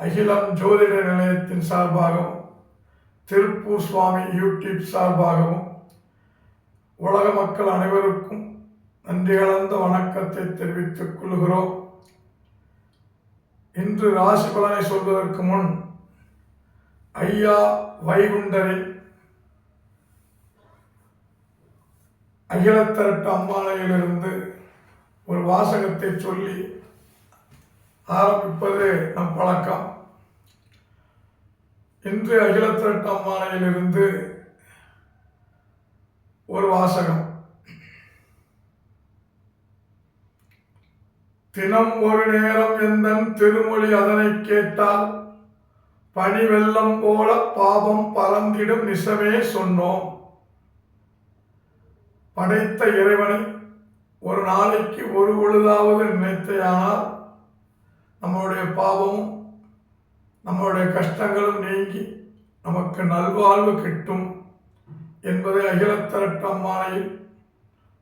அகிலம் ஜோதிட நிலையத்தின் சார்பாகவும் திருப்பூர் சுவாமி யூடியூப் சார்பாகவும் உலக மக்கள் அனைவருக்கும் நன்றி கலந்த வணக்கத்தை தெரிவித்துக் கொள்கிறோம். இன்று ராசி பலனை சொல்வதற்கு முன் ஐயா வைகுண்டரின் அகிலத்திரட்டு அம்மானையிலிருந்து ஒரு வாசகத்தை சொல்லி ஆரம்பிப்பது நம் பழக்கம். இன்று அகிலத்திரட்டு அம்மானையிலிருந்து ஒரு வாசகம். தினம் ஒரு நேரம் எந்தன் திருமொழி அதனை கேட்டால் பனி வெள்ளம் போல பாவம் பறந்திடும் நிசமே சொன்னோம். படைத்த இறைவனை ஒரு நாளைக்கு ஒரு பொழுதாவது நினைத்தையானால் நம்மளுடைய பாவமும் நம்மளுடைய கஷ்டங்களும் நீங்கி நமக்கு நல்வாழ்வு கிட்டும் என்பதை அகிலத்திரட்டு அம்மானையில்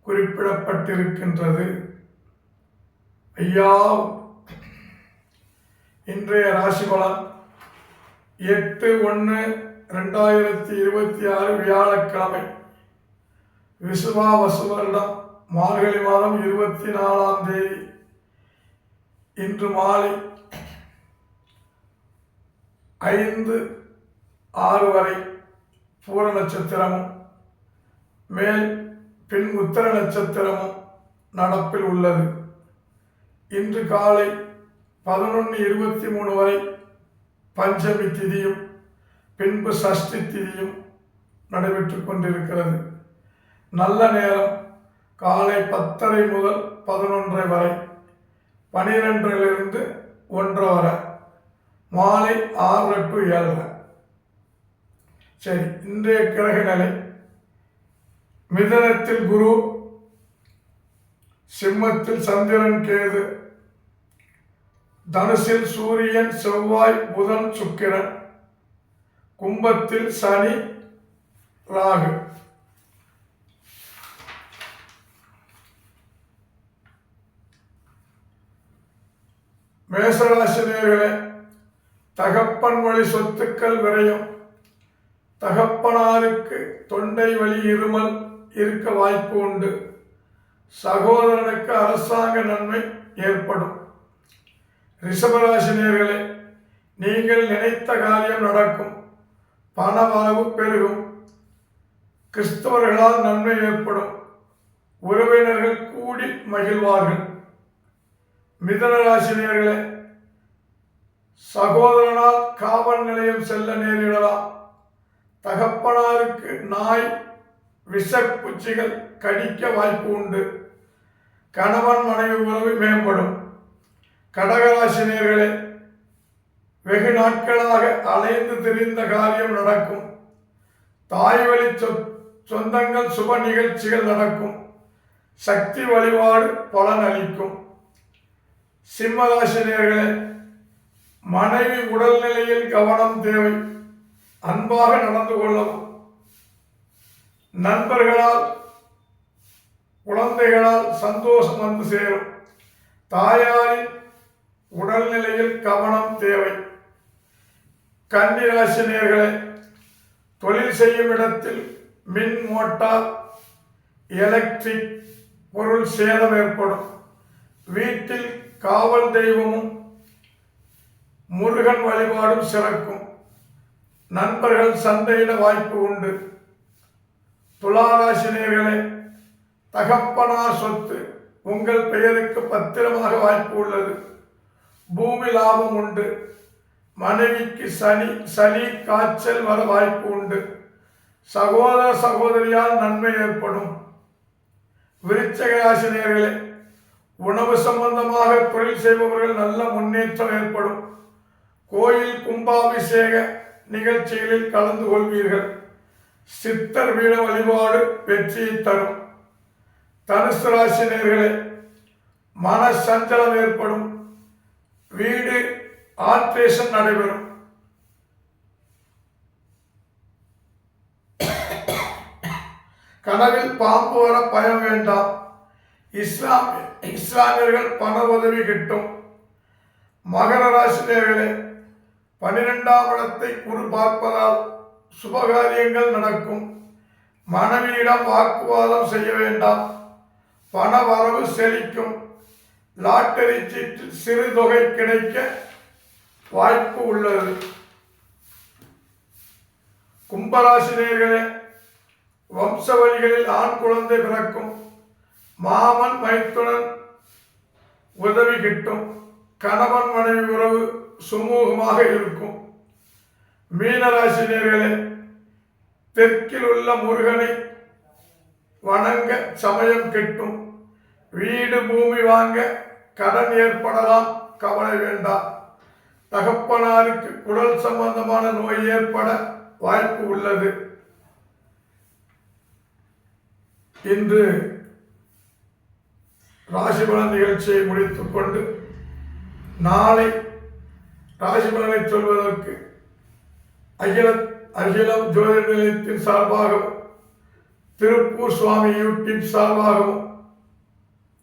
குறிப்பிடப்பட்டிருக்கின்றது. ஐயா, இன்றைய ராசி பலன் 8/1/2026 வியாழக்கிழமை, விசுவாவசு வருடம் மார்கழி மாதம் 24ஆம் தேதி. இன்று மாலை 5:06 வரை பூர நட்சத்திரமும் மேல் பின் உத்தர நட்சத்திரமும் நடப்பில் உள்ளது. இன்று காலை 11:23 வரை பஞ்சமி திதியும் பின்பு சஷ்டி திதியும் நடைபெற்று கொண்டிருக்கிறது. நல்ல நேரம் காலை 10:30 முதல் 11:30 வரை, 12:00 1:00 வரை, மாலை 6:00 to 7:00. சரி, இன்றைய கிரக நிலை: மிதனத்தில் குரு, சிம்மத்தில் சந்திரன் கேது, தனுசில் சூரியன் செவ்வாய் புதன் சுக்கிரன், கும்பத்தில் சனி ராகு. மேசராசி நேயர்களே, தகப்பன் வழி சொத்துக்கள் விரயம், தகப்பனாருக்கு தொண்டை வலி இருமல் இருக்க வாய்ப்பு உண்டு. சகோதரனுக்கு அரசாங்க நன்மை ஏற்படும். ரிஷபராசி நேயர்களே, நீங்கள் நினைத்த காரியம் நடக்கும், பண வரவு பெருகும், கிறிஸ்தவர்களால் நன்மை ஏற்படும், உறவினர்கள் கூடி மகிழ்வார்கள். மிதுன ராசி நேயர்களே, சகோதரனால் காவல் நிலையம் செல்ல நேரிடலாம். தகப்பனாருக்கு நாய் விஷப்பூச்சிகள் கடிக்க வாய்ப்பு உண்டு. கணவன் மனைவி உறவு மேம்படும். கடகராசி நேயர்களே, வெகு நாட்களாக அலைந்து திரிந்த காரியம் நடக்கும். தாய் வழி சொந்தங்கள் சுப நிகழ்ச்சிகள் நடக்கும். சக்தி வழிபாடு பலன் அளிக்கும். சிம்மராசி நேயர்களே, மனைவி உடல்நிலையில் கவனம் தேவை. அன்பாக நடந்து கொள்ளவும். நண்பர்களால் குழந்தைகளால் சந்தோஷம் வந்து சேரும். தாயாரின் உடல்நிலையில் கவனம் தேவை. கன்னிராசி நேயர்களே, தொழில் செய்யும் இடத்தில் மின் மோட்டார் எலக்ட்ரிக் பொருள் சேதம் ஏற்படும். வீட்டில் காவல் தெய்வமும் முருகன் வழிபாடும் சிறக்கும். நண்பர்கள் சண்டையிட வாய்ப்பு உண்டு. துளாராசி நேயர்களே, தகப்பனார் சொத்து உங்கள் பெயருக்கு பத்திரமாக வாய்ப்பு உள்ளது. பூமி லாபம் உண்டு. மனைவிக்கு சளி காய்ச்சல் வர வாய்ப்பு உண்டு. சகோதர சகோதரியால் நன்மை ஏற்படும். விருச்சிக ராசி நேயர்களே, உணவு சம்பந்தமாக தொழில் செய்பவர்கள் நல்ல முன்னேற்றம் ஏற்படும். கோயில் கும்பாபிஷேக நிகழ்ச்சிகளில் கலந்து கொள்வீர்கள். சித்தர் வீட வழிபாடு வெற்றியை தரும். தனுசு ராசி நேயர்களே, மன சஞ்சலம் ஏற்படும். வீடு ஆல்ட்ரேஷன் நடைபெறும். கனவில் பாம்பு வர பயம் வேண்டாம். இஸ்லாமியர்கள் பண உதவி கிட்டும். மகர ராசி நேயர்களே, 12ஆம் இடத்தை குரு பார்ப்பதால் சுபகாரியங்கள் நடக்கும். மனைவியிடம் வாக்குவாதம் செய்ய வேண்டாம். பண வரவு செழிக்கும். லாட்டரி சீட்டில் சிறு தொகை கிடைக்க வாய்ப்பு உள்ளது. கும்பராசினியர்களே, வம்ச வழிகளில் ஆண் குழந்தை பிறக்கும். மாமன் மைத்துடன் உதவி கிட்டும். கணவன் மனைவி உறவு சுமூகமாக இருக்கும். மீனராசினியர்களே, தெற்கில் உள்ள முருகனை வணங்க சமயம் கிட்டும். வீடு பூமி வாங்க கடன் ஏற்படலாம், கவலை வேண்டாம். தகப்பனாருக்கு குடல் சம்பந்தமான நோய் ஏற்பட வாய்ப்பு உள்ளது. இன்று ராசிபலன் நிகழ்ச்சியை முடித்துக்கொண்டு நாளை ராசிபலனை சொல்வதற்கு அகிலம் ஜோதிட நிலையத்தின் சார்பாகவும் திருப்பூர் சுவாமி யூடியூப் சார்பாகவும்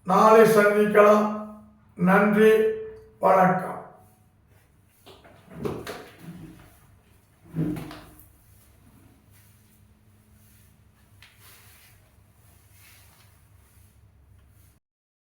நாளை சந்திக்கலாம். நன்றி, வணக்கம்.